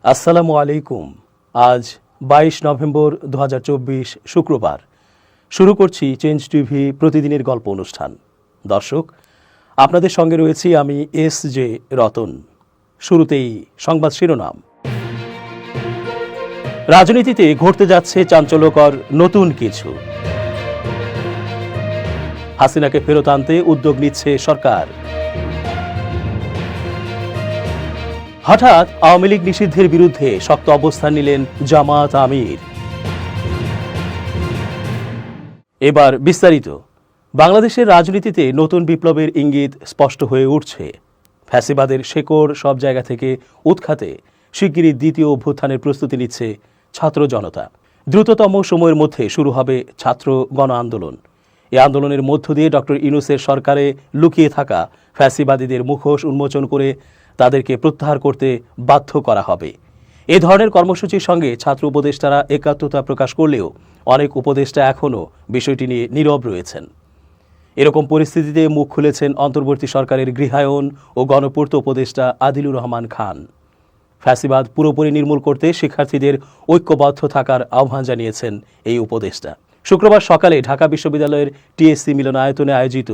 আসসালামু আলাইকুম। আজ 22 নভেম্বর 2024 শুক্রবার। শুরু করছি চেঞ্জ টিভি প্রতিদিনের গল্প অনুষ্ঠান। দর্শক, আপনাদের সঙ্গে রয়েছি আমি এস.জে. রতন। শুরুতেই সংবাদ শিরোনাম। রাজনীতিতে ঘটতে যাচ্ছে চাঞ্চল্যকর নতুন কিছু। হাসিনাকে ফেরত আনতে উদ্যোগ নিচ্ছে সরকার। হঠাৎ আওয়ামী লীগ নিষিদ্ধের বিরুদ্ধে শক্ত অবস্থান নিলেন জামাত আমির। এবার বিস্তারিত। বাংলাদেশের রাজনীতিতে নতুন বিপ্লবের ইঙ্গিত স্পষ্ট হয়ে উঠছে। ফ্যাসিবাদের শেকড় সব জায়গা থেকে উৎখাতে শিগগিরই দ্বিতীয় অভ্যুত্থানের প্রস্তুতি নিচ্ছে ছাত্র জনতা। দ্রুততম সময়ের মধ্যে শুরু হবে ছাত্র গণ আন্দোলন। এই আন্দোলনের মধ্য দিয়ে ডক্টর ইউনূসের সরকারে লুকিয়ে থাকা ফ্যাসিবাদীদের মুখোশ উন্মোচন করে তাদেরকে প্রত্যাহার করতে বাধ্য করা হবে। এ ধরনের কর্মসূচির সঙ্গে ছাত্র উপদেষ্টারা একাত্মতা প্রকাশ করলেও অনেক উপদেষ্টা এখনও বিষয়টি নিয়ে নীরব রয়েছেন। এরকম পরিস্থিতিতে মুখ খুলেছেন অন্তর্বর্তী সরকারের গৃহায়ন ও গণপূর্ত উপদেষ্টা আদিলুর রহমান খান। ফ্যাসিবাদ পুরোপুরি নির্মূল করতে শিক্ষার্থীদের ঐক্যবদ্ধ থাকার আহ্বান জানিয়েছেন এই উপদেষ্টা। শুক্রবার সকালে ঢাকা বিশ্ববিদ্যালয়ের টিএসসি মিলনায়তনে আয়োজিত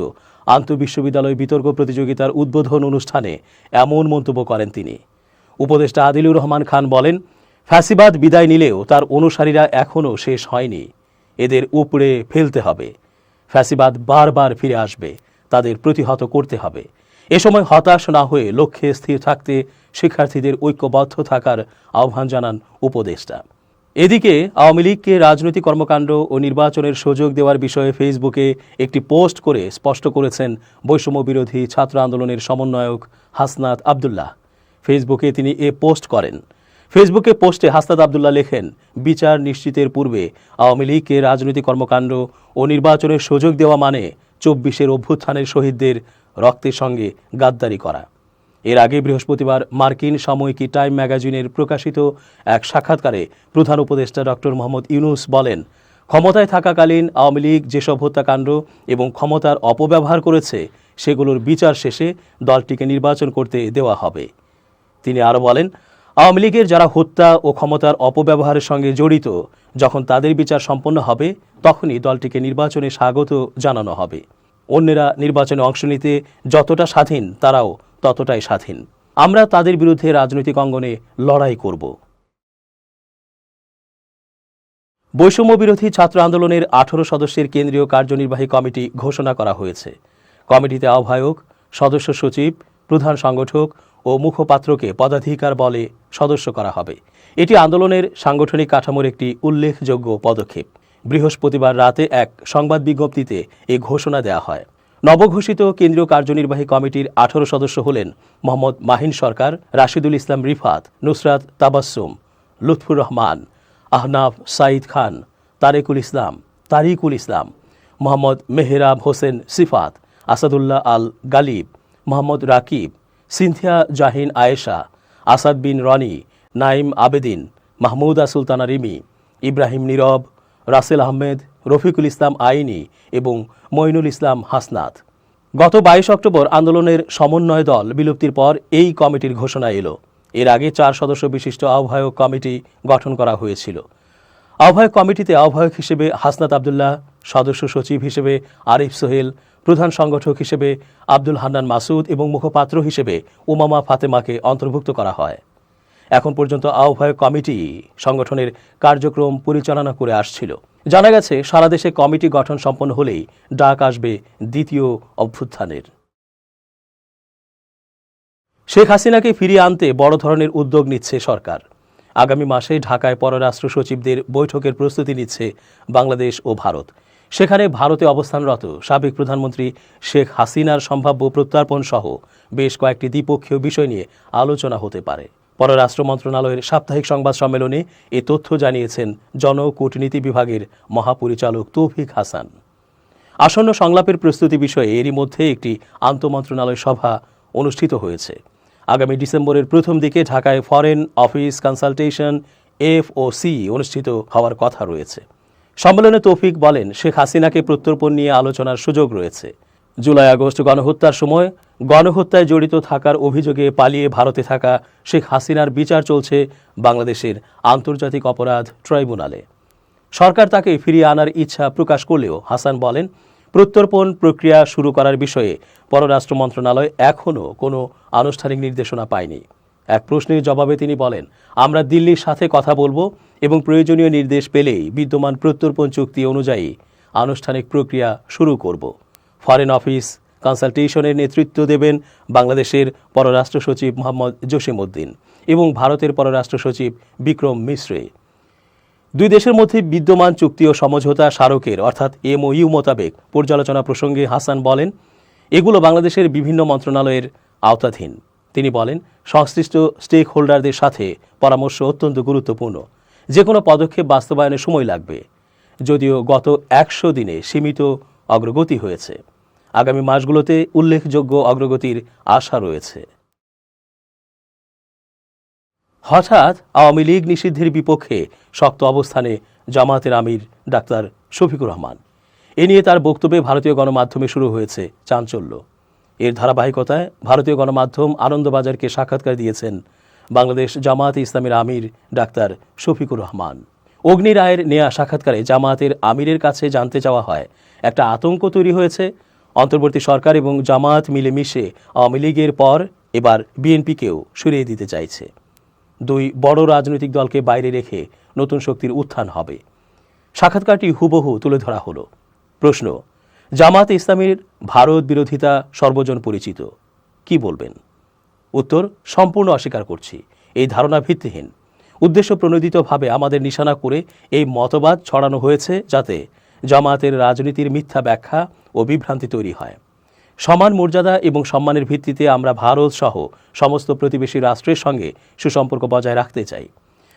আন্তঃবিশ্ববিদ্যালয় বিতর্ক প্রতিযোগিতার উদ্বোধন অনুষ্ঠানে এমন মন্তব্য করেন তিনি। উপদেষ্টা আদিলুর রহমান খান বলেন, ফ্যাসিবাদ বিদায় নিলেও তার অনুসারীরা এখনও শেষ হয়নি। এদের উপড়ে ফেলতে হবে। ফ্যাসিবাদ বারবার ফিরে আসবে, তাদের প্রতিহত করতে হবে। এ সময় হতাশ না হয়ে লক্ষ্যে স্থির থাকতে শিক্ষার্থীদের ঐক্যবদ্ধ থাকার আহ্বান জানান উপদেষ্টা। এদিকে আওয়ামী লীগকে রাজনৈতিক কর্মকাণ্ড ও নির্বাচনের সুযোগ দেওয়ার বিষয়ে ফেসবুকে একটি পোস্ট করে স্পষ্ট করেছেন বৈষম্য বিরোধী ছাত্র আন্দোলনের সমন্বয়ক হাসনাত আবদুল্লাহ। ফেসবুকে তিনি এ পোস্ট করেন। ফেসবুকে পোস্টে হাসনাত আবদুল্লাহ লেখেন, বিচার নিশ্চিতের পূর্বে আওয়ামী লীগকে রাজনৈতিক কর্মকাণ্ড ও নির্বাচনের সুযোগ দেওয়া মানে 24-এর অভ্যুত্থানের শহীদদের রক্তের সঙ্গে গাদ্দারি করা। এর আগে বৃহস্পতিবার মার্কিন সাময়িকী টাইম ম্যাগাজিনের প্রকাশিত এক সাক্ষাৎকারে প্রধান উপদেষ্টা ডক্টর মোহাম্মদ ইউনূস বলেন, ক্ষমতায় থাকাকালীন আওয়ামী লীগ যেসব হত্যাকাণ্ড এবং ক্ষমতার অপব্যবহার করেছে সেগুলোর বিচার শেষে দলটিকে নির্বাচন করতে দেওয়া হবে। তিনি আরও বলেন, আওয়ামী লীগের যারা হত্যা ও ক্ষমতার অপব্যবহারের সঙ্গে জড়িত, যখন তাদের বিচার সম্পন্ন হবে তখনই দলটিকে নির্বাচনে স্বাগত জানানো হবে। অন্যেরা নির্বাচনে অংশ নিতে যতটা স্বাধীন তারাও ততটাই স্বাধীন। আমরা তাদের বিরুদ্ধে রাজনৈতিক অঙ্গনে লড়াই করব। বৈষম্য বিরোধী ছাত্র আন্দোলনের 18 সদস্যের কেন্দ্রীয় কার্যনির্বাহী কমিটি ঘোষণা করা হয়েছে। কমিটিতে আহ্বায়ক, সদস্য সচিব, প্রধান সংগঠক ও মুখপাত্রকে পদাধিকার বলে সদস্য করা হবে। এটি আন্দোলনের সাংগঠনিক কাঠামোর একটি উল্লেখযোগ্য পদক্ষেপ। বৃহস্পতিবার রাতে এক সংবাদ বিজ্ঞপ্তিতে এই ঘোষণা দেওয়া হয়। নবঘোষিত কেন্দ্রীয় কার্যনির্বাহী কমিটির 18 সদস্য হলেন মোহাম্মদ মাহিন সরকার, রাশিদুল ইসলাম রিফাত, নুসরাত তাবাসসুম, লুৎফুর রহমান, আহনাফ সাঈদ খান, তারিকুল ইসলাম, মোহাম্মদ মেহরাব হোসেন সিফাত, আসাদুল্লাহ আল গালিব, মোহাম্মদ রাকিব, সিনথিয়া জাহিন আয়েশা, আসাদ বিন রনি, নাইম আবেদিন, মাহমুদা সুলতানা রিমি, ইব্রাহিম নীরব, রাসেল আহমেদ, রফিকুল ইসলাম আইনি এবং মঈনুল ইসলাম হাসনাত। গত 22 অক্টোবর আন্দোলনের সমন্বয় দল বিলুপ্তির পর এই কমিটির ঘোষণা এলো। এর আগে 4 সদস্য বিশিষ্ট আহ্বায়ক কমিটি গঠন করা হয়েছিল। আহ্বায়ক কমিটিতে আহ্বায়ক হিসেবে হাসনাত আবদুল্লাহ, সদস্য সচিব হিসেবে আরিফ সোহেল, প্রধান সংগঠক হিসেবে আব্দুল হান্নান মাসুদ এবং মুখপাত্র হিসেবে উমামা ফাতেমাকে অন্তর্ভুক্ত করা হয়। এখন পর্যন্ত আহ্বায়ক কমিটি সংগঠনের কার্যক্রম পরিচালনা করে আসছিল। জানা গেছে, সারা দেশে কমিটি গঠন সম্পন্ন হলেই ডাক আসবে দ্বিতীয় অভ্যুত্থানের। শেখ হাসিনাকে ফিরিয়ে আনতে বড় ধরনের উদ্যোগ নিচ্ছে সরকার। আগামী মাসে ঢাকায় পররাষ্ট্র সচিবদের বৈঠকের প্রস্তুতি নিচ্ছে বাংলাদেশ ও ভারত। সেখানে ভারতে অবস্থানরত সাবেক প্রধানমন্ত্রী শেখ হাসিনার সম্ভাব্য প্রত্যার্পণ সহ বেশ কয়েকটি দ্বিপক্ষীয় বিষয় নিয়ে আলোচনা হতে পারে। পররাষ্ট্র মন্ত্রণালয়ের সাপ্তাহিক সংবাদ সম্মেলনে এ তথ্য জানিয়েছেন জনকূটনীতি বিভাগের মহাপরিচালক তৌফিক হাসান। আসন্ন সংলাপের প্রস্তুতি বিষয়ে এরই মধ্যে একটি আন্তঃমন্ত্রণালয় সভা অনুষ্ঠিত হয়েছে। আগামী ডিসেম্বরের প্রথম দিকে ঢাকায় ফরেন অফিস কনসালটেশন FOC অনুষ্ঠিত হওয়ার কথা রয়েছে। সম্মেলনে তৌফিক বলেন, শেখ হাসিনাকে প্রত্যর্পণ নিয়ে আলোচনার সুযোগ রয়েছে। জুলাই আগস্ট গণহত্যার সময় গণহত্যায় জড়িত থাকার অভিযোগে পালিয়ে ভারতে থাকা শেখ হাসিনার বিচার চলছে বাংলাদেশের আন্তর্জাতিক অপরাধ ট্রাইব্যুনালে। সরকার তাকে ফিরিয়ে আনার ইচ্ছা প্রকাশ করলেও হাসান বলেন, প্রত্যর্পণ প্রক্রিয়া শুরু করার বিষয়ে পররাষ্ট্র মন্ত্রণালয় এখনও কোনো আনুষ্ঠানিক নির্দেশনা পায়নি। এক প্রশ্নের জবাবে তিনি বলেন, আমরা দিল্লির সাথে কথা বলবো এবং প্রয়োজনীয় নির্দেশ পেলেই বিদ্যমান প্রত্যর্পণ চুক্তি অনুযায়ী আনুষ্ঠানিক প্রক্রিয়া শুরু করব। ফরেন অফিস কনসালটেশনের নেতৃত্ব দেবেন বাংলাদেশের পররাষ্ট্র সচিব মোহাম্মদ জসিমউদ্দিন এবং ভারতের পররাষ্ট্র সচিব বিক্রম মিশ্রে। দুই দেশের মধ্যে বিদ্যমান চুক্তি ও সমঝোতা স্মারকের অর্থাৎ MOU মোতাবেক পর্যালোচনা প্রসঙ্গে হাসান বলেন, এগুলো বাংলাদেশের বিভিন্ন মন্ত্রণালয়ের আওতাধীন। তিনি বলেন, সংশ্লিষ্ট স্টেক হোল্ডারদের সাথে পরামর্শ অত্যন্ত গুরুত্বপূর্ণ। যে কোনো পদক্ষেপ বাস্তবায়নে সময় লাগবে, যদিও গত 100 দিনে সীমিত অগ্রগতি হয়েছে। আগামী মাসগুলোতে উল্লেখযোগ্য অগ্রগতির আশা রয়েছে। হঠাৎ আওয়ামী লীগ নিষিদ্ধের বিপক্ষে শক্ত অবস্থানে জামায়াতের আমির ডাক্তার শফিকুর রহমান। এ নিয়ে তার বক্তব্যে ভারতীয় গণমাধ্যমে শুরু হয়েছে চাঞ্চল্য। এর ধারাবাহিকতায় ভারতীয় গণমাধ্যম আনন্দবাজারকে সাক্ষাৎকার দিয়েছেন বাংলাদেশ জামায়াতে ইসলামীর আমির ডাক্তার শফিকুর রহমান। অগ্নি রায়ের নেয়া সাক্ষাৎকারে জামায়াতের আমিরের কাছে জানতে চাওয়া হয়, একটা আতঙ্ক তৈরি হয়েছে, অন্তর্বর্তী সরকার এবং জামায়াত মিলেমিশে আওয়ামী লীগের পর এবার বিএনপিকেও সরিয়ে দিতে চাইছে। দুই বড় রাজনৈতিক দলকে বাইরে রেখে নতুন শক্তির উত্থান হবে। সাক্ষাৎকারটি হুবহু তুলে ধরা হলো। প্রশ্ন, জামায়াতে ইসলামীর ভারত বিরোধিতা সর্বজন পরিচিত, কি বলবেন? উত্তর, সম্পূর্ণ অস্বীকার করছি। এই ধারণা ভিত্তিহীন। উদ্দেশ্য প্রণোদিতভাবে আমাদের নিশানা করে এই মতবাদ ছড়ানো হয়েছে যাতে জামায়াতের রাজনীতির মিথ্যা ব্যাখ্যা ও বিভ্রান্তি তৈরি হয়। সমান মর্যাদা এবং সম্মানের ভিত্তিতে আমরা ভারত সহ সমস্ত প্রতিবেশী রাষ্ট্রের সঙ্গে সুসম্পর্ক বজায় রাখতে চাই।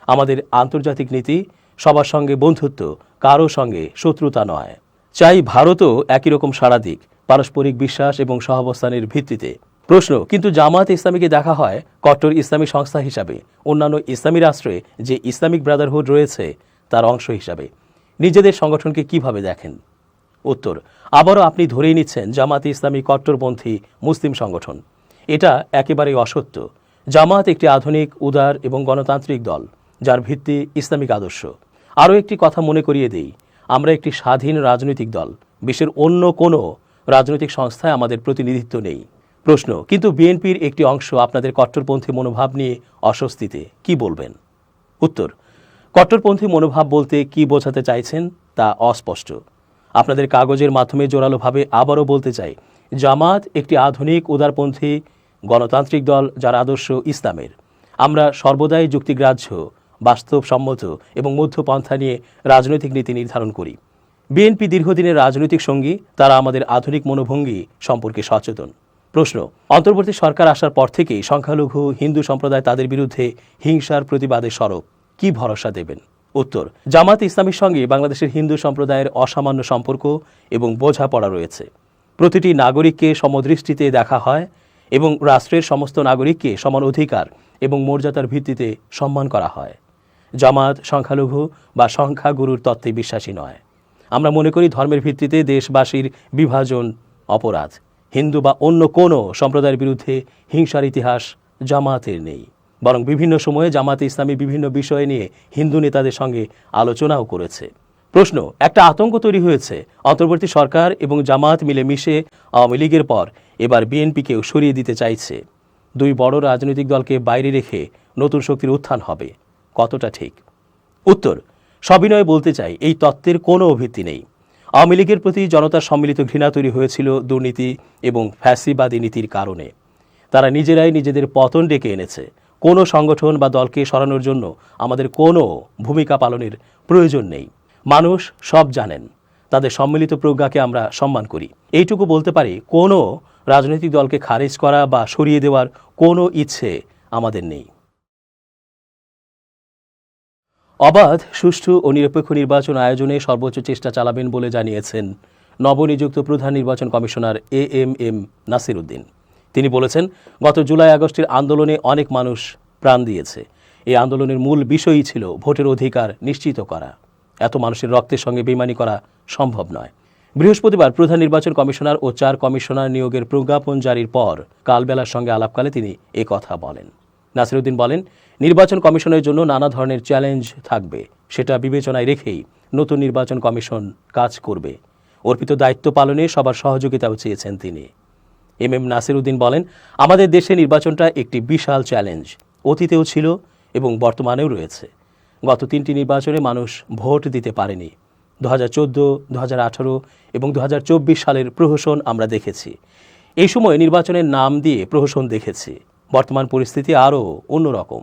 আমাদের আন্তর্জাতিক নীতি সবার সঙ্গে বন্ধুত্ব, কারো সঙ্গে শত্রুতা নয়। চাই ভারতও একই রকম সাড়া দিক, পারস্পরিক বিশ্বাস এবং সহাবস্থানের ভিত্তিতে। প্রশ্ন, কিন্তু জামায়াত ইসলামীকে দেখা হয় কট্টর ইসলামী সংস্থা হিসাবে, অন্যান্য ইসলামী রাষ্ট্রে যে ইসলামিক ব্রাদারহুড রয়েছে তার অংশ হিসাবে। নিজেদের সংগঠনকে কিভাবে দেখেন? উত্তর, আবারও আপনি ধরেই নিচ্ছেন জামায়াতে ইসলামী কট্টরপন্থী মুসলিম সংগঠন। এটা একেবারেই অসত্য। জামায়াত একটি আধুনিক, উদার এবং গণতান্ত্রিক দল, যার ভিত্তি ইসলামিক আদর্শ। আরও একটি কথা মনে করিয়ে দিই, আমরা একটি স্বাধীন রাজনৈতিক দল। বিশ্বের অন্য কোনো রাজনৈতিক সংস্থায় আমাদের প্রতিনিধিত্ব নেই। প্রশ্ন, কিন্তু বিএনপির একটি অংশ আপনাদের কট্টরপন্থী মনোভাব নিয়ে অস্বস্তিতে, কি বলবেন? উত্তর, কট্টরপন্থী মনোভাব বলতে কি বোঝাতে চাইছেন তা অস্পষ্ট। আপনাদের কাগজের মাধ্যমে জোরালোভাবে আবারও বলতে চাই, জামায়াত একটি আধুনিক, উদারপন্থী গণতান্ত্রিক দল যার আদর্শ ইসলামের। আমরা সর্বদাই যুক্তিগ্রাহ্য, বাস্তবসম্মত এবং মধ্যপন্থা নিয়ে রাজনৈতিক নীতি নির্ধারণ করি। বিএনপি দীর্ঘদিনের রাজনৈতিক সঙ্গী, তারা আমাদের আধুনিক মনোভঙ্গি সম্পর্কে সচেতন। প্রশ্ন, অন্তর্বর্তী সরকার আসার পর থেকেই সংখ্যালঘু হিন্দু সম্প্রদায় তাদের বিরুদ্ধে হিংসার প্রতিবাদে সরব, কি ভরসা দেবেন? উত্তর, জামায়াত ইসলামীর সঙ্গে বাংলাদেশের হিন্দু সম্প্রদায়ের অসামান্য সম্পর্ক এবং বোঝাপড়া রয়েছে। প্রতিটি নাগরিককে সমদৃষ্টিতে দেখা হয় এবং রাষ্ট্রের সমস্ত নাগরিককে সমান অধিকার এবং মর্যাদার ভিত্তিতে সম্মান করা হয়। জামায়াত সংখ্যালঘু বা সংখ্যাগুরুর তত্ত্বে বিশ্বাসী নয়। আমরা মনে করি ধর্মের ভিত্তিতে দেশবাসীর বিভাজন অপরাধ। হিন্দু বা অন্য কোনো সম্প্রদায়ের বিরুদ্ধে হিংসার ইতিহাস জামায়াতের নেই, বরং বিভিন্ন সময়ে জামায়াতে ইসলামী বিভিন্ন বিষয় নিয়ে হিন্দু নেতাদের সঙ্গে আলোচনাও করেছে। প্রশ্ন, একটা আতঙ্ক তৈরি হয়েছে, অন্তর্বর্তী সরকার এবং জামায়াত মিলেমিশে আওয়ামী লীগের পর এবার বিএনপিকেও সরিয়ে দিতে চাইছে। দুই বড় রাজনৈতিক দলকে বাইরে রেখে নতুন শক্তির উত্থান হবে, কতটা ঠিক? উত্তর, সবিনয়ে বলতে চাই, এই তত্ত্বের কোনো ভিত্তি নেই। আওয়ামী লীগের প্রতি জনতার সম্মিলিত ঘৃণা তৈরি হয়েছিল দুর্নীতি এবং ফ্যাসিবাদী নীতির কারণে। তারা নিজেরাই নিজেদের পতন ডেকে এনেছে। কোনো সংগঠন বা দলকে সরানোর জন্য আমাদের কোনো ভূমিকা পালনের প্রয়োজন নেই। মানুষ সব জানেন, তাদের সম্মিলিত প্রজ্ঞাকে আমরা সম্মান করি। এইটুকু বলতে পারি, কোনো রাজনৈতিক দলকে খারিজ করা বা সরিয়ে দেওয়ার কোনো ইচ্ছে আমাদের নেই। অবাধ, সুষ্ঠু ও নিরপেক্ষ নির্বাচন আয়োজনে সর্বোচ্চ চেষ্টা চালাবেন বলে জানিয়েছেন নবনিযুক্ত প্রধান নির্বাচন কমিশনার AMM নাসির উদ্দিন। তিনি বলেছেন, গত জুলাই আগস্টের আন্দোলনে অনেক মানুষ প্রাণ দিয়েছে। এই আন্দোলনের মূল বিষয়ই ছিল ভোটের অধিকার নিশ্চিত করা। এত মানুষের রক্তের সঙ্গে বেইমানি করা সম্ভব নয়। বৃহস্পতিবার প্রধান নির্বাচন কমিশনার ও 4 কমিশনার নিয়োগের প্রজ্ঞাপন জারির পর কালবেলার সঙ্গে আলাপকালে তিনি কথা বলেন। নাসিরউদ্দিন বলেন, নির্বাচন কমিশনের জন্য নানা ধরনের চ্যালেঞ্জ থাকবে, সেটা বিবেচনায় রেখেই নতুন নির্বাচন কমিশন কাজ করবে। অর্পিত দায়িত্ব পালনে সবার সহযোগিতাও চেয়েছেন তিনি। এম নাসিরউদ্দিন বলেন, আমাদের দেশে নির্বাচনটা একটি বিশাল চ্যালেঞ্জ, অতীতেও ছিল এবং বর্তমানেও রয়েছে। গত 3টি নির্বাচনে মানুষ ভোট দিতে পারেনি। 2014, 2018 এবং 2024 সালের প্রহসন আমরা দেখেছি। এই সময় নির্বাচনের নাম দিয়ে প্রহসন দেখেছি। বর্তমান পরিস্থিতি আরও অন্যরকম।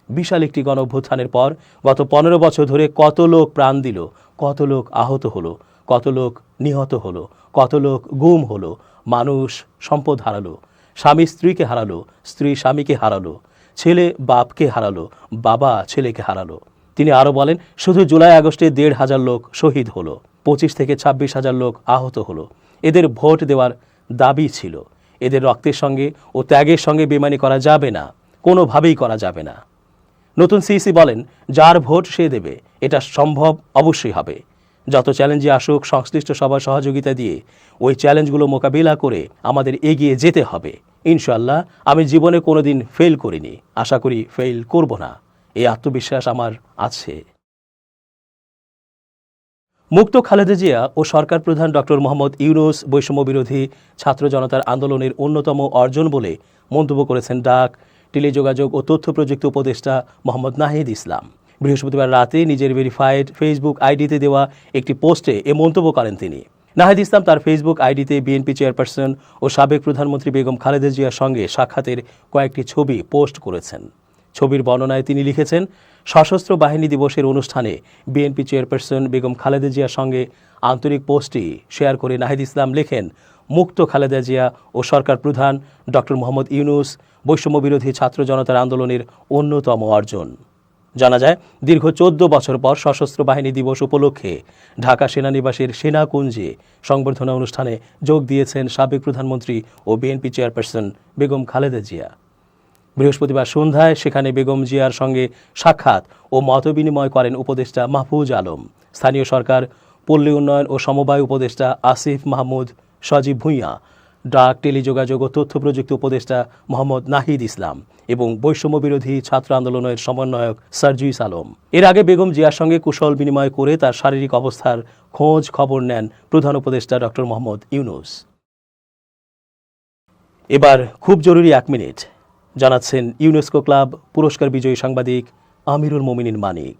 বিশাল একটি গণঅভ্যুত্থানের পর গত 15 বছর ধরে কত লোক প্রাণ দিল, কত লোক আহত হলো, কত লোক নিহত হলো, কত লোক গুম হলো, মানুষ সম্পদ হারালো, স্বামী স্ত্রীকে হারালো, স্ত্রী স্বামীকে হারালো, ছেলে বাপকে হারালো, বাবা ছেলেকে হারালো। তিনি আরও বলেন, শুধু জুলাই আগস্টে 1,500 লোক শহীদ হলো, 25 থেকে 26,000 লোক আহত হলো। এদের ভোট দেওয়ার দাবি ছিল। এদের রক্তের সঙ্গে ও ত্যাগের সঙ্গে বেইমানি করা যাবে না, কোনোভাবেই করা যাবে না। নতুন সিইসি বলেন, যার ভোট সে দেবে, এটা সম্ভব অবশ্যই হবে। যত চ্যালেঞ্জই আসুক, সংশ্লিষ্ট সবার সহযোগিতা দিয়ে ওই চ্যালেঞ্জগুলো মোকাবিলা করে আমাদের এগিয়ে যেতে হবে। ইনশাআল্লাহ আমি জীবনে কোনোদিন ফেল করিনি, আশা করি ফেল করব না, এই আত্মবিশ্বাস আমার আছে। মুক্ত খালেদা জিয়া ও সরকার প্রধান ডক্টর মোহাম্মদ ইউনূস বৈষম্য বিরোধী ছাত্র জনতার আন্দোলনের অন্যতম অর্জন বলে মন্তব্য করেছেন ডাক, টেলিযোগাযোগ ও তথ্য প্রযুক্তি উপদেষ্টা মোহাম্মদ নাহিদ ইসলাম। বৃহস্পতিবার রাতে নিজের ভেরিফাইড ফেসবুক আইডিতে দেওয়া একটি পোস্টে এ মন্তব্য করেন তিনি। নাহিদ ইসলাম তার ফেসবুক আইডিতে বিএনপি চেয়ারপারসন ও সাবেক প্রধানমন্ত্রী বেগম খালেদা জিয়ার সঙ্গে সাক্ষাতের কয়েকটি ছবি পোস্ট করেছেন। ছবির বর্ণনায় তিনি লিখেছেন, সশস্ত্র বাহিনী দিবসের অনুষ্ঠানে বিএনপি চেয়ারপারসন বেগম খালেদা জিয়ার সঙ্গে আন্তরিক পোস্টটি শেয়ার করে নাহিদ ইসলাম লেখেন, মুক্ত খালেদা জিয়া ও সরকার প্রধান ডক্টর মোহাম্মদ ইউনূস বৈষম্য বিরোধী ছাত্র জনতার আন্দোলনের অন্যতম অর্জন। জানা যায়, দীর্ঘ 14 বছর পর সশস্ত্র বাহিনী দিবস উপলক্ষে ঢাকা সেনানিবাসের সেনাকুঞ্জে সংবর্ধনা অনুষ্ঠানে যোগ দিয়েছেন সাবেক প্রধানমন্ত্রী ও বিএনপি চেয়ারপারসন বেগম খালেদা জিয়া। বৃহস্পতিবার সন্ধ্যায় সেখানে বেগম জিয়ার সঙ্গে সাক্ষাৎ ও মতবিনিময় করেন উপদেষ্টা মাহফুজ আলম, স্থানীয় সরকার, পল্লী উন্নয়ন ও সমবায় উপদেষ্টা আসিফ মাহমুদ সজীব ভূঁইয়া, ডাক, টেলিযোগাযোগ ও তথ্য প্রযুক্তি উপদেষ্টা মোহাম্মদ নাহিদ ইসলাম এবং বৈষম্য বিরোধী ছাত্র আন্দোলনের সমন্বয়ক সার্জিস আলম। এর আগে বেগম জিয়ার সঙ্গে কুশল বিনিময় করে তার শারীরিক অবস্থার খোঁজ খবর নেন প্রধান উপদেষ্টা ডক্টর মোহাম্মদ ইউনূস। এবার খুব জরুরি 1 মিনিট জানাচ্ছেন ইউনেস্কো ক্লাব পুরস্কার বিজয়ী সাংবাদিক আমিরুল মোমিনিন মানিক।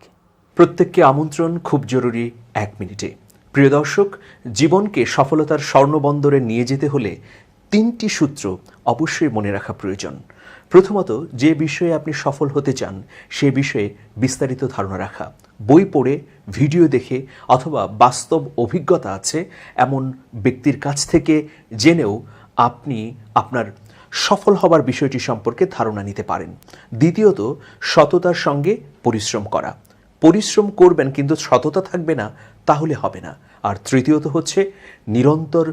প্রত্যেককে আমন্ত্রণ খুব জরুরি 1 মিনিটে। প্রিয় দর্শক, জীবনকে সফলতার স্বর্ণবন্দরে নিয়ে যেতে হলে 3টি সূত্র অবশ্যই মনে রাখা প্রয়োজন। প্রথমত, যে বিষয়ে আপনি সফল হতে চান সে বিষয়ে বিস্তারিত ধারণা রাখা। বই পড়ে, ভিডিও দেখে অথবা বাস্তব অভিজ্ঞতা আছে এমন ব্যক্তির কাছ থেকে জেনেও আপনি আপনার সফল হবার বিষয়টি সম্পর্কে ধারণা নিতে পারেন। দ্বিতীয়ত, সততার সঙ্গে পরিশ্রম করা। পরিশ্রম করবেন কিন্তু সততা থাকবে না, তাহলে হবে না। আর তৃতীয়ত হচ্ছে নিরন্তর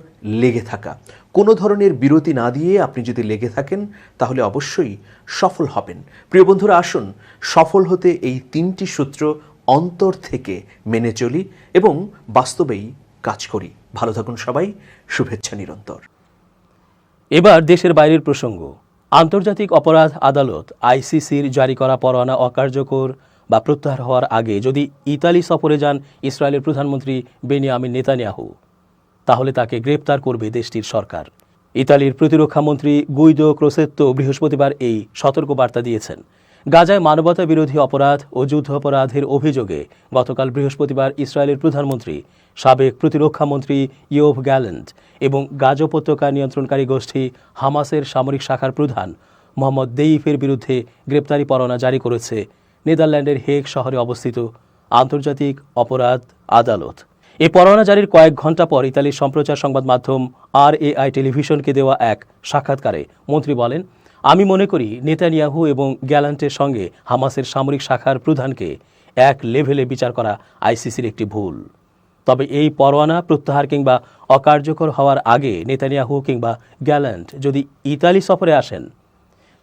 লেগে থাকা। কোনো ধরনের বিরতি না দিয়ে আপনি যদি লেগে থাকেন তাহলে অবশ্যই সফল হবেন। প্রিয় বন্ধুরা, আসুন সফল হতে এই 3টি সূত্র অন্তর থেকে মেনে চলি এবং বাস্তবেই কাজ করি। ভালো থাকুন সবাই, শুভেচ্ছা নিরন্তর। এবার দেশের বাইরের প্রসঙ্গ। আন্তর্জাতিক অপরাধ আদালত আইসিসির জারি করা পরোয়ানা অকার্যকর বা প্রত্যাহার হওয়ার আগে যদি ইতালি সফরে যান ইসরায়েলের প্রধানমন্ত্রী বেনিয়ামিন নেতানিয়াহু, তাহলে তাকে গ্রেপ্তার করবে দেশটির সরকার। ইতালির প্রতিরক্ষা মন্ত্রী গুইদো ক্রোসেত্তো বৃহস্পতিবার এই সতর্কবার্তা দিয়েছেন। গাজায় মানবতা বিরোধী অপরাধ ও যুদ্ধাপরাধের অভিযোগে গতকাল বৃহস্পতিবার ইসরায়েলের প্রধানমন্ত্রী, সাবেক প্রতিরক্ষা মন্ত্রী ইয়োভ গ্যালেন্ট এবং গাজা উপত্যকা নিয়ন্ত্রণকারী গোষ্ঠী হামাসের সামরিক শাখার প্রধান মোহাম্মদ দেইফের বিরুদ্ধে গ্রেপ্তারি পরোয়ানা জারি করেছে নেদারল্যান্ডের হেগ শহরে অবস্থিত আন্তর্জাতিক অপরাধ আদালত। এই পরোয়ানা জারির কয়েক ঘণ্টা পর ইতালির সম্প্রচার সংবাদ মাধ্যম RAI টেলিভিশনকে দেওয়া এক সাক্ষাৎকারে মন্ত্রী বলেন, আমি মনে করি নেতানিয়াহু এবং গ্যালান্টের সঙ্গে হামাসের সামরিক শাখার প্রধানকে এক লেভেলে বিচার করা আইসিসির একটি ভুল। তবে এই পরোয়ানা প্রত্যাহার কিংবা অকার্যকর হওয়ার আগে নেতানিয়াহু কিংবা গ্যালান্ট যদি ইতালি সফরে আসেন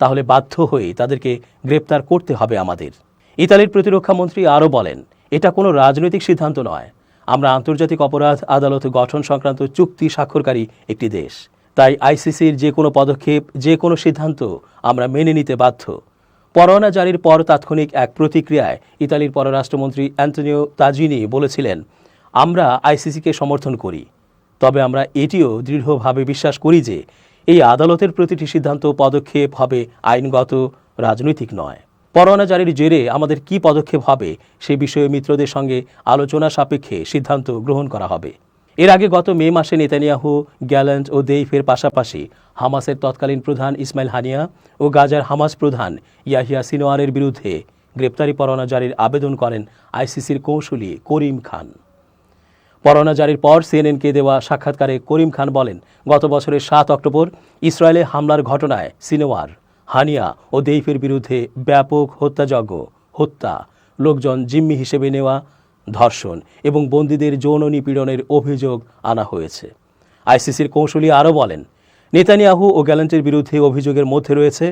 তাহলে বাধ্য হয়ে তাদেরকে গ্রেপ্তার করতে হবে আমাদের। ইতালির প্রতিরক্ষা মন্ত্রী আরও বলেন, এটা কোনো রাজনৈতিক সিদ্ধান্ত নয়। আমরা আন্তর্জাতিক অপরাধ আদালত গঠন সংক্রান্ত চুক্তি স্বাক্ষরকারী একটি দেশ। তাই আইসিসির যে কোনো পদক্ষেপ, যে কোনো সিদ্ধান্ত আমরা মেনে নিতে বাধ্য। পরোয়ানা জারির পর তাৎক্ষণিক এক প্রতিক্রিয়ায় ইতালির পররাষ্ট্রমন্ত্রী অ্যান্টোনিও তাজিনি বলেছিলেন, আমরা আইসিসিকে সমর্থন করি, তবে আমরা এটিও দৃঢ়ভাবে বিশ্বাস করি যে এই আদালতের প্রতিটি সিদ্ধান্ত পদক্ষেপ হবে আইনগত, রাজনৈতিক নয়। পরোয়ানা জারির জেরে আমাদের কী পদক্ষেপ হবে সে বিষয়ে মিত্রদের সঙ্গে আলোচনা সাপেক্ষে সিদ্ধান্ত গ্রহণ করা হবে। এর আগে গত মে মাসে নেতানিয়াহু, গ্যালান্ট ও দেইফের পাশাপাশি হামাসের তৎকালীন প্রধান ইসমাইল হানিয়া ও গাজার হামাস প্রধান ইয়াহিয়া সিনোয়ারের বিরুদ্ধে গ্রেপ্তারি পরোয়ানা জারির আবেদন করেন আইসিসির কৌঁসুলি করিম খান। পরোয়ানা জারির পর সিএনএনকে দেওয়া সাক্ষাৎকারে করিম খান বলেন, গত বছরের 7 অক্টোবর ইসরায়েলে হামলার ঘটনায় সিনোয়ার, হানিয়া ও দেইফের বিরুদ্ধে ব্যাপক হত্যাযজ্ঞ, হত্যা, লোকজন জিম্মি হিসেবে নেওয়া, ধর্ষণ এবং বন্দীদের যৌন নিপীড়নের অভিযোগ আনা হয়েছে। আইসিসির কৌঁসুলি আরও বলেন, নেতানিয়াহু ও গ্যালান্টের বিরুদ্ধে অভিযোগের মধ্যে রয়েছে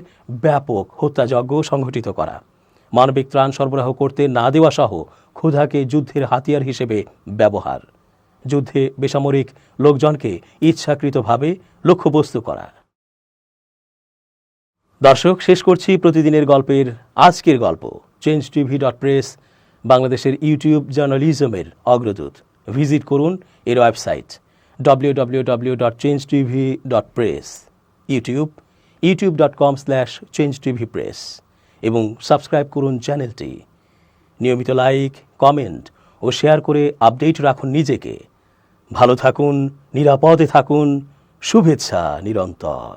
ব্যাপক হত্যাযজ্ঞ সংঘটিত করা, মানবিক ত্রাণ সরবরাহ করতে না দেওয়া সহ ক্ষুধাকে যুদ্ধের হাতিয়ার হিসেবে ব্যবহার, যুদ্ধে বেসামরিক লোকজনকে ইচ্ছাকৃতভাবে লক্ষ্যবস্তু করা। দর্শক, শেষ করছি প্রতিদিনের গল্পের আজকের গল্প। changetv.press বাংলাদেশের ইউটিউব জার্নালিজমের অগ্রদূত। ভিজিট করুন এর ওয়েবসাইট www.changetv.press, ইউটিউব youtube.com/changetvpress এবং সাবস্ক্রাইব করুন চ্যানেলটি। নিয়মিত লাইক, কমেন্ট ও শেয়ার করে আপডেট রাখুন নিজেকে। ভালো থাকুন, নিরাপদে থাকুন, শুভেচ্ছা নিরন্তর।